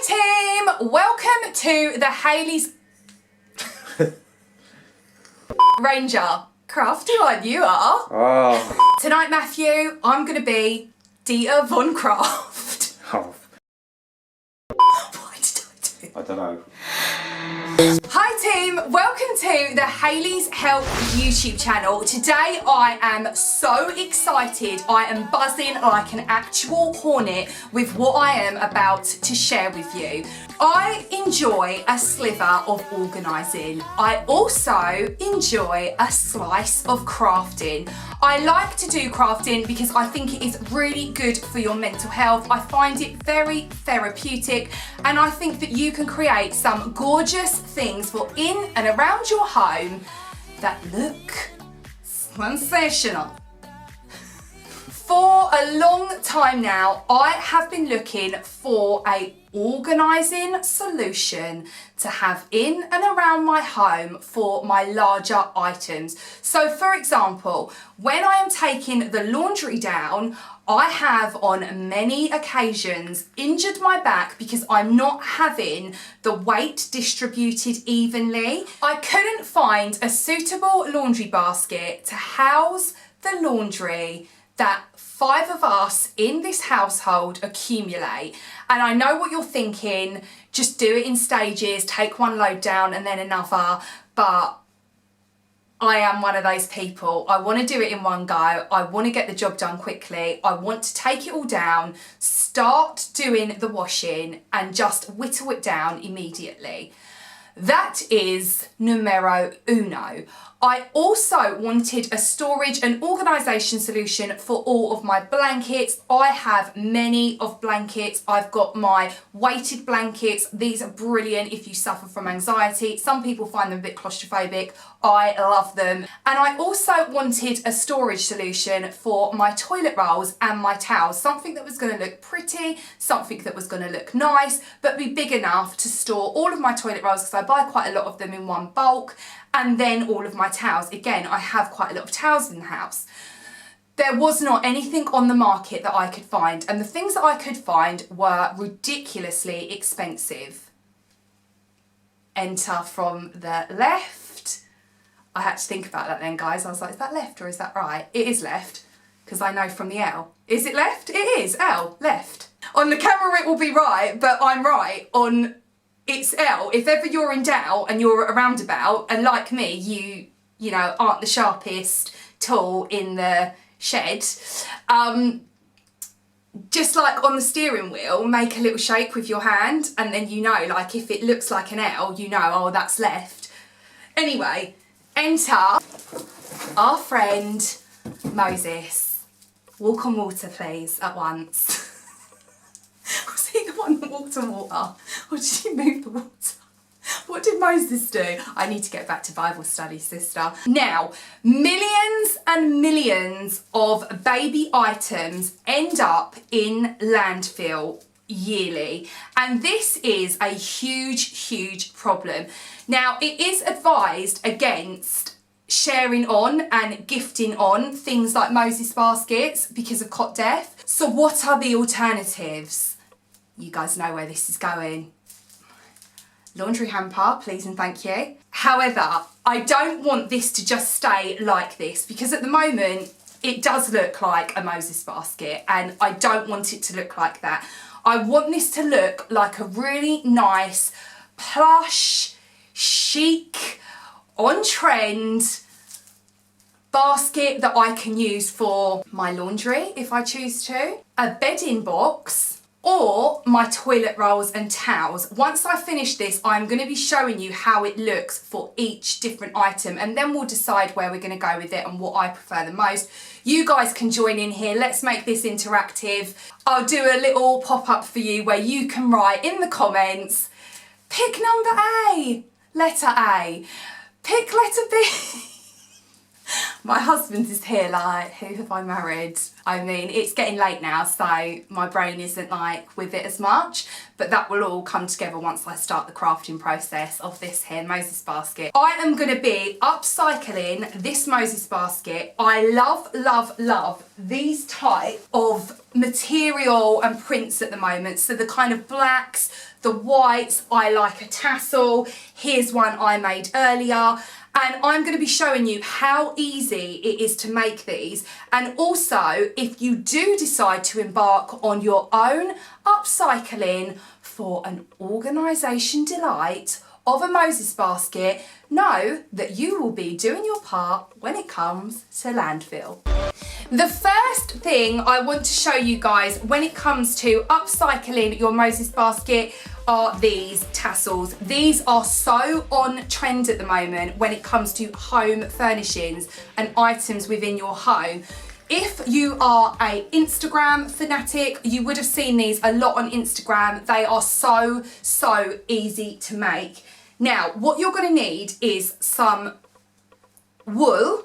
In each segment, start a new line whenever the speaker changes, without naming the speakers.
Hi team, welcome to the HAYLEY'S Ranger. Crafty one you are.
Oh.
Tonight, Matthew, I'm going to be Dieter von Craft.
Oh.
Why did I do?
I don't know.
Hi team, welcome to the HAYLEY'S Help YouTube channel. Today I am so excited, I am buzzing like an actual hornet with what I am about to share with you. I enjoy a sliver of organising. I also enjoy a slice of crafting. I like to do crafting because I think it is really good for your mental health. I find it very therapeutic and I think that you can create some gorgeous things for in and around your home that look sensational. For a long time now, I have been looking for a organising solution to have in and around my home for my larger items. So for example, when I am taking the laundry down, I have on many occasions injured my back because I'm not having the weight distributed evenly. I couldn't find a suitable laundry basket to house the laundry that 5 of us in this household accumulate. And I know what you're thinking, just do it in stages, take one load down and then another, but I am one of those people. I want to do it in one go. I want to get the job done quickly. I want to take it all down, start doing the washing and just whittle it down immediately. That is numero uno. I also wanted a storage and organisation solution for all of my blankets. I have many of blankets. I've got my weighted blankets. These are brilliant if you suffer from anxiety. Some people find them a bit claustrophobic. I love them. And I also wanted a storage solution for my toilet rolls and my towels. Something that was going to look pretty, something that was going to look nice, but be big enough to store all of my toilet rolls because I buy quite a lot of them in one bulk. And then all of my towels. Again, I have quite a lot of towels in the house. There was not anything on the market that I could find, and the things that I could find were ridiculously expensive. Enter from the left. I had to think about that then, guys. I was like, is that left or is that right? It is left, because I know from the L. Is it left? It is, L, left. On the camera it will be right, but I'm right on it's L. If ever you're in doubt and you're a roundabout, and like me, you know, aren't the sharpest tool in the shed, just like on the steering wheel, make a little shake with your hand, and then you know, like if it looks like an L, you know, oh, that's left. Anyway, enter our friend Moses. Walk on water, please, at once. Was he the one that walked on water? Or did he move the water? What did Moses do? I need to get back to Bible study, sister. Now, millions and millions of baby items end up in landfill yearly. And this is a huge problem. Now, it is advised against sharing on and gifting on things like Moses baskets because of cot death. So what are the alternatives? You guys know where this is going. Laundry hamper, please and thank you. However, I don't want this to just stay like this because at the moment it does look like a Moses basket and I don't want it to look like that. I want this to look like a really nice, plush, chic, on trend basket that I can use for my laundry if I choose to, a bedding box, or my toilet rolls and towels. Once I finish this, I'm going to be showing you how it looks for each different item and then we'll decide where we're going to go with it and what I prefer the most. You guys can join in here. Let's make this interactive. I'll do a little pop-up for you where you can write in the comments, pick number A, letter A, pick letter B. My husband is here like, who have I married? I mean, it's getting late now, so my brain isn't like with it as much, but that will all come together once I start the crafting process of this here Moses basket. I am going to be upcycling this Moses basket. I love these type of material and prints at the moment. So the kind of blacks, the whites, I like a tassel. Here's one I made earlier. And I'm going to be showing you how easy it is to make these. And also, if you do decide to embark on your own upcycling for an organisation delight of a Moses basket, know that you will be doing your part when it comes to landfill. The first thing I want to show you guys when it comes to upcycling your Moses basket are these tassels. These are so on trend at the moment when it comes to home furnishings and items within your home. If you are an Instagram fanatic, you would have seen these a lot on Instagram. They are so easy to make. Now, what you're going to need is some wool.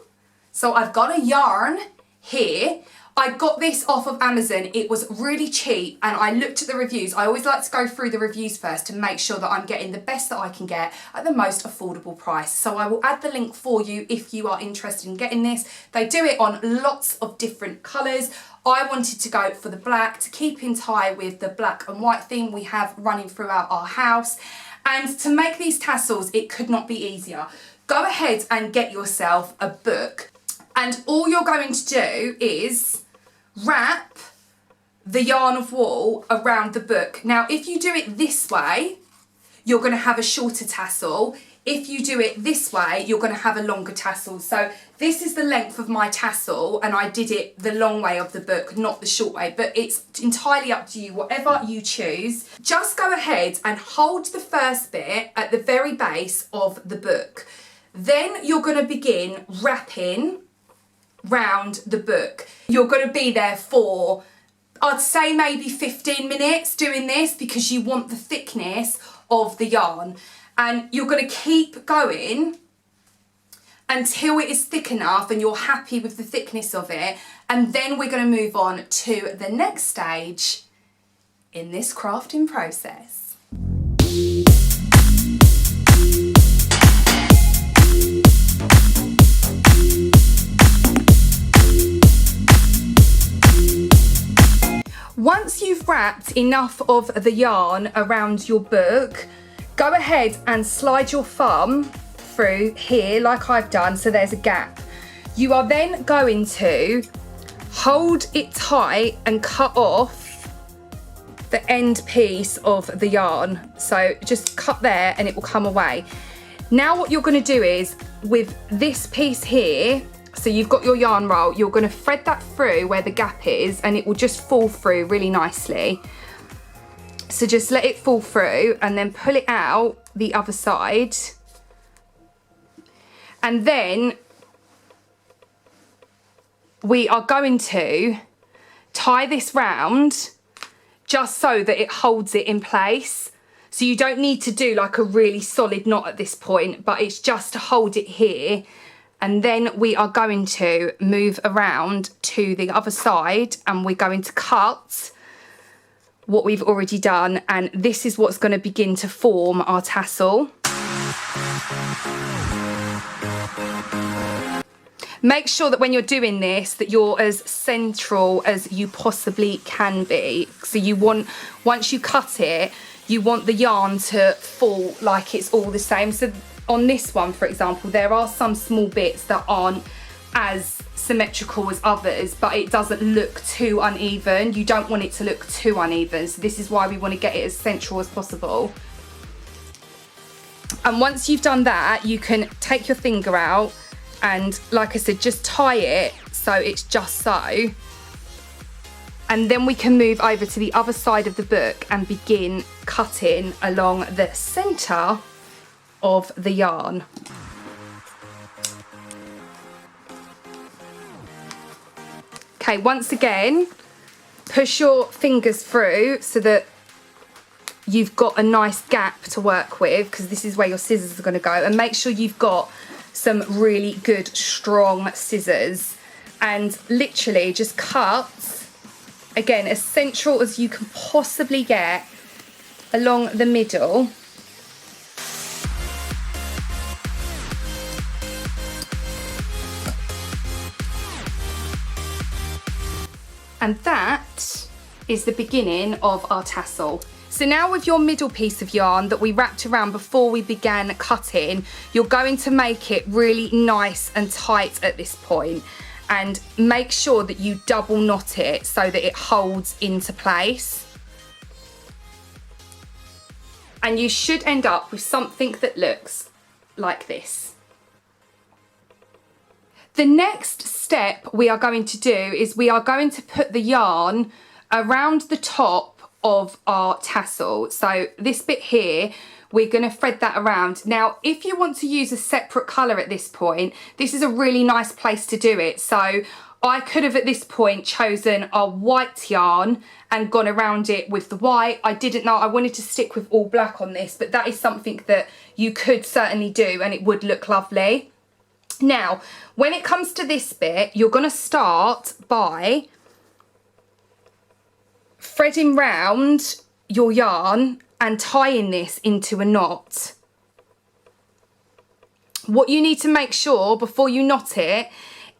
So I've got a yarn here. I got this off of Amazon. It was really cheap and I looked at the reviews. I always like to go through the reviews first to make sure that I'm getting the best that I can get at the most affordable price. So I will add the link for you if you are interested in getting this. They do it on lots of different colours. I wanted to go for the black to keep in tie with the black and white theme we have running throughout our house. And to make these tassels, it could not be easier. Go ahead and get yourself a book. And all you're going to do is wrap the yarn of wool around the book. Now, if you do it this way, you're going to have a shorter tassel. If you do it this way, you're going to have a longer tassel. So this is the length of my tassel and I did it the long way of the book, not the short way, but it's entirely up to you, whatever you choose. Just go ahead and hold the first bit at the very base of the book. Then you're going to begin wrapping round the book. You're going to be there for, I'd say maybe 15 minutes doing this because you want the thickness of the yarn. And you're going to keep going until it is thick enough and you're happy with the thickness of it. And then we're going to move on to the next stage in this crafting process. Once you've wrapped enough of the yarn around your book, go ahead and slide your thumb through here like I've done, so there's a gap. You are then going to hold it tight and cut off the end piece of the yarn. So just cut there and it will come away. Now what you're going to do is with this piece here, so you've got your yarn roll, you're going to thread that through where the gap is and it will just fall through really nicely. So just let it fall through and then pull it out the other side. And then we are going to tie this round just so that it holds it in place. So you don't need to do like a really solid knot at this point, but it's just to hold it here. And then we are going to move around to the other side and we're going to cut what we've already done, and this is what's going to begin to form our tassel. Make sure that when you're doing this that you're as central as you possibly can be. So you want, once you cut it, you want the yarn to fall like it's all the same. So on this one, for example, there are some small bits that aren't as symmetrical as others, but it doesn't look too uneven. You don't want it to look too uneven, so this is why we want to get it as central as possible. And once you've done that, you can take your finger out and, like I said, just tie it so it's just so. And then we can move over to the other side of the book and begin cutting along the centre of the yarn. Okay, once again, push your fingers through so that you've got a nice gap to work with, because this is where your scissors are going to go, and make sure you've got some really good strong scissors and literally just cut, again, as central as you can possibly get along the middle. And that is the beginning of our tassel. So now with your middle piece of yarn that we wrapped around before we began cutting, you're going to make it really nice and tight at this point, and make sure that you double knot it so that it holds into place. And you should end up with something that looks like this. The next step we are going to do is we are going to put the yarn around the top of our tassel. So this bit here, we're going to thread that around. Now, if you want to use a separate colour at this point, this is a really nice place to do it. So I could have at this point chosen a white yarn and gone around it with the white. I didn't know, I wanted to stick with all black on this, but that is something that you could certainly do and it would look lovely. Now, when it comes to this bit, you're going to start by threading round your yarn and tying this into a knot. What you need to make sure before you knot it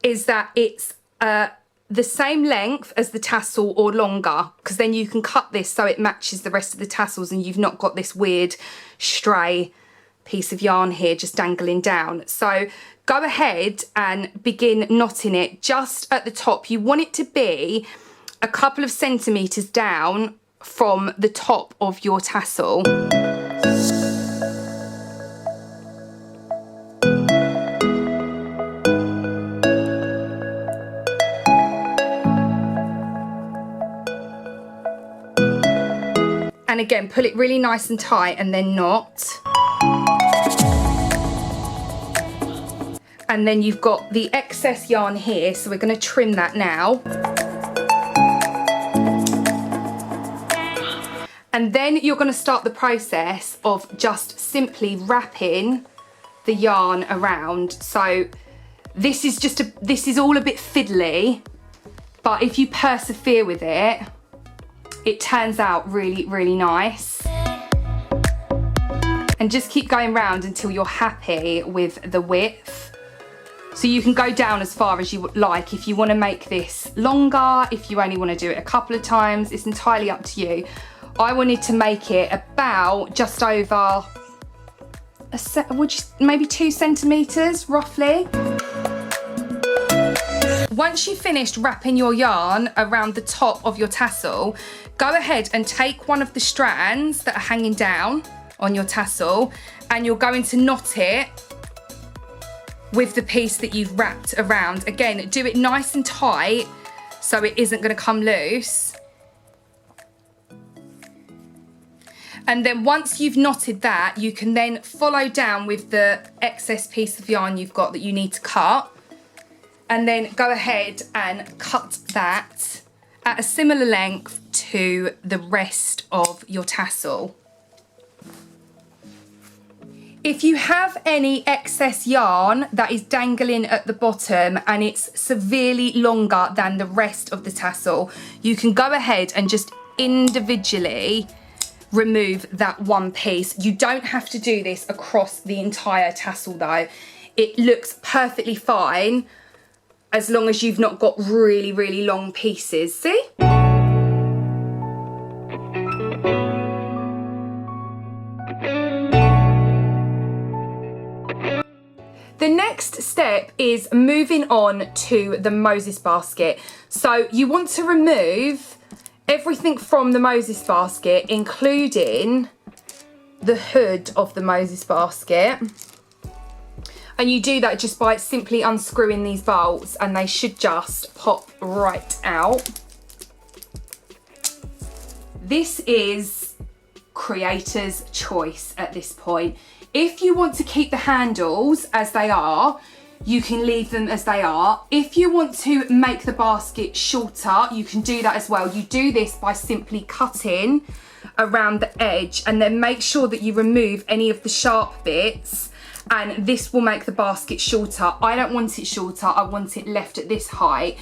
is that it's the same length as the tassel or longer, because then you can cut this so it matches the rest of the tassels and you've not got this weird stray piece of yarn here just dangling down. So go ahead and begin knotting it just at the top. You want it to be a couple of centimetres down from the top of your tassel. And again, pull it really nice and tight and then knot. And then you've got the excess yarn here, so we're going to trim that now. And then you're going to start the process of just simply wrapping the yarn around. So this is all a bit fiddly, but if you persevere with it, it turns out really, really nice. And just keep going round until you're happy with the width. So you can go down as far as you like if you want to make this longer, if you only want to do it a couple of times, it's entirely up to you. I wanted to make it about just over, maybe 2 centimetres roughly. Once you've finished wrapping your yarn around the top of your tassel, go ahead and take one of the strands that are hanging down on your tassel and you're going to knot it with the piece that you've wrapped around. Again, do it nice and tight so it isn't going to come loose. And then once you've knotted that, you can then follow down with the excess piece of yarn you've got that you need to cut. And then go ahead and cut that at a similar length to the rest of your tassel. If you have any excess yarn that is dangling at the bottom and it's severely longer than the rest of the tassel, you can go ahead and just individually remove that one piece. You don't have to do this across the entire tassel though. It looks perfectly fine as long as you've not got really, really long pieces. See? The next step is moving on to the Moses basket. So you want to remove everything from the Moses basket, including the hood of the Moses basket. And you do that just by simply unscrewing these bolts and they should just pop right out. This is creator's choice at this point. If you want to keep the handles as they are, you can leave them as they are. If you want to make the basket shorter, you can do that as well. You do this by simply cutting around the edge and then make sure that you remove any of the sharp bits, and this will make the basket shorter. I don't want it shorter, I want it left at this height.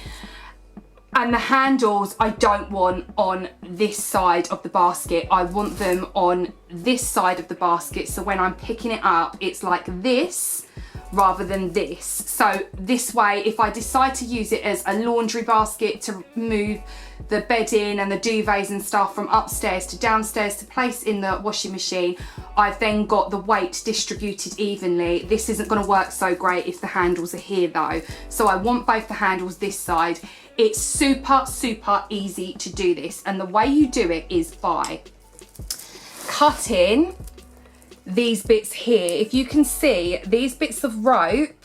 And the handles I don't want on this side of the basket. I want them on this side of the basket. So when I'm picking it up, it's like this rather than this. So this way, if I decide to use it as a laundry basket to move the bedding and the duvets and stuff from upstairs to downstairs to place in the washing machine, I've then got the weight distributed evenly. This isn't going to work so great if the handles are here though. So I want both the handles this side. It's super, super easy to do this. And the way you do it is by cutting these bits here. If you can see, these bits of rope,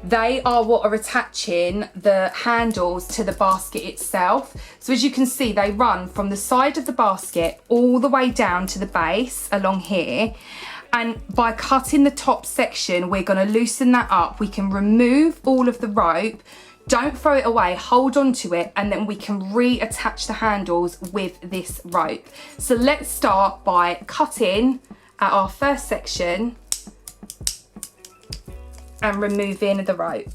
they are what are attaching the handles to the basket itself. So as you can see, they run from the side of the basket all the way down to the base along here. And by cutting the top section, we're going to loosen that up. We can remove all of the rope. Don't throw it away, hold on to it, and then we can reattach the handles with this rope. So let's start by cutting at our first section and removing the rope.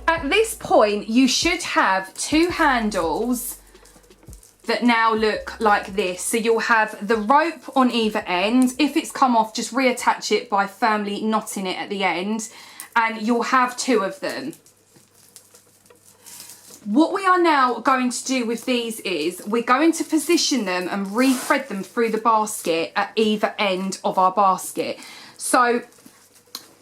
At this point, you should have two handles that now look like this. So you'll have the rope on either end. If it's come off, just reattach it by firmly knotting it at the end, and you'll have two of them. What we are now going to do with these is we're going to position them and re-thread them through the basket at either end of our basket. So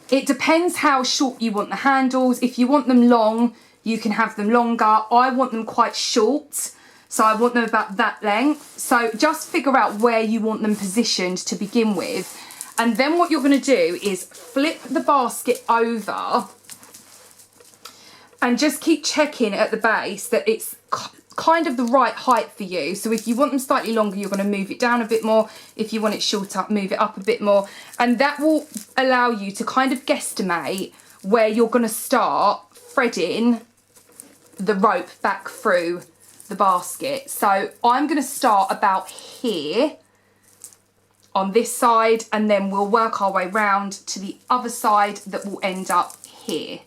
it depends how short you want the handles. If you want them long, you can have them longer. I want them quite short, so I want them about that length. So just figure out where you want them positioned to begin with. And then what you're going to do is flip the basket over and just keep checking at the base that it's kind of the right height for you. So if you want them slightly longer, you're going to move it down a bit more. If you want it shorter, move it up a bit more. And that will allow you to kind of guesstimate where you're going to start threading the rope back through the basket. So I'm going to start about here on this side, and then we'll work our way round to the other side that will end up here.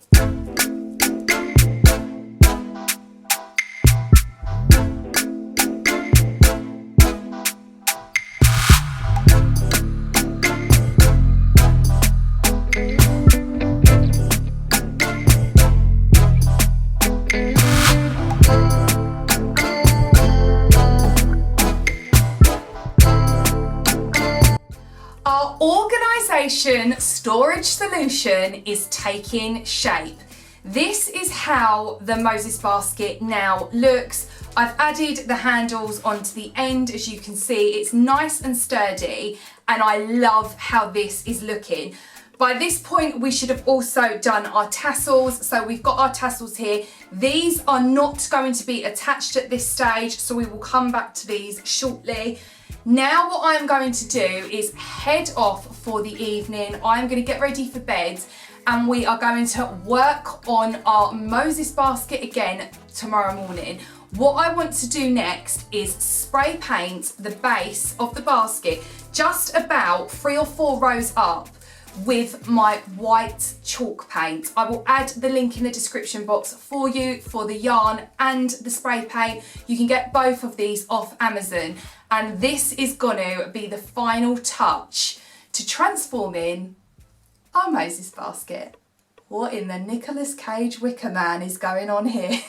Organisation storage solution is taking shape. This is how the Moses basket now looks. I've added the handles onto the end. As you can see, it's nice and sturdy, and I love how this is looking. By this point, we should have also done our tassels. So we've got our tassels here. These are not going to be attached at this stage, so we will come back to these shortly. Now what I'm going to do is head off for the evening. I'm going to get ready for bed, and we are going to work on our Moses basket again tomorrow morning. What I want to do next is spray paint the base of the basket just about 3 or 4 rows up with my white chalk paint. I will add the link in the description box for you for the yarn and the spray paint. You can get both of these off Amazon, and this is going to be the final touch to transforming our Moses basket. What in the Nicolas Cage Wicker Man is going on here?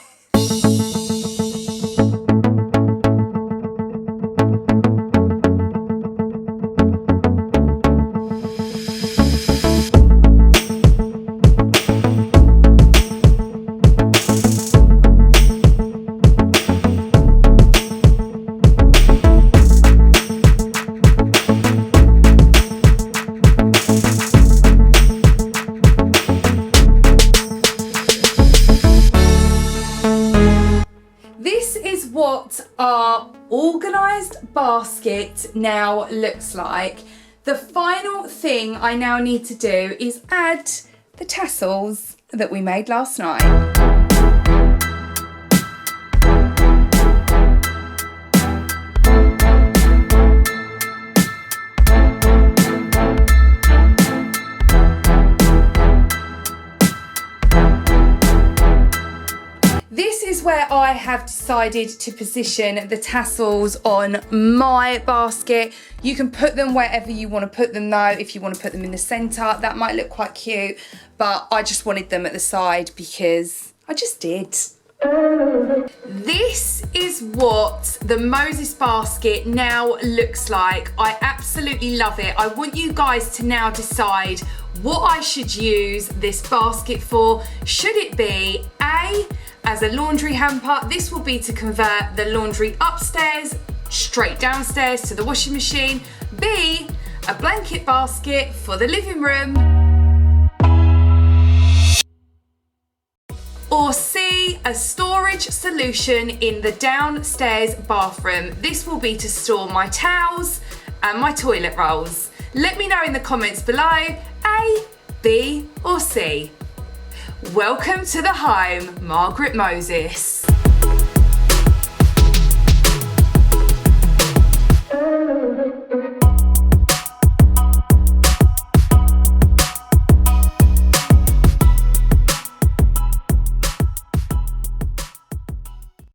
what our organised basket now looks like. The final thing I now need to do is add the tassels that we made last night. This is where I have decided to position the tassels on my basket. You can put them wherever you want to put them though. If you want to put them in the centre, that might look quite cute, but I just wanted them at the side because I just did. This is what the Moses basket now looks like. I absolutely love it. I want you guys to now decide what I should use this basket for. Should it be A, as a laundry hamper? This will be to convert the laundry upstairs straight downstairs to the washing machine. B, a blanket basket for the living room. Or C, a storage solution in the downstairs bathroom. This will be to store my towels and my toilet rolls. Let me know in the comments below, A, B or C. Welcome to the home, Margaret Moses.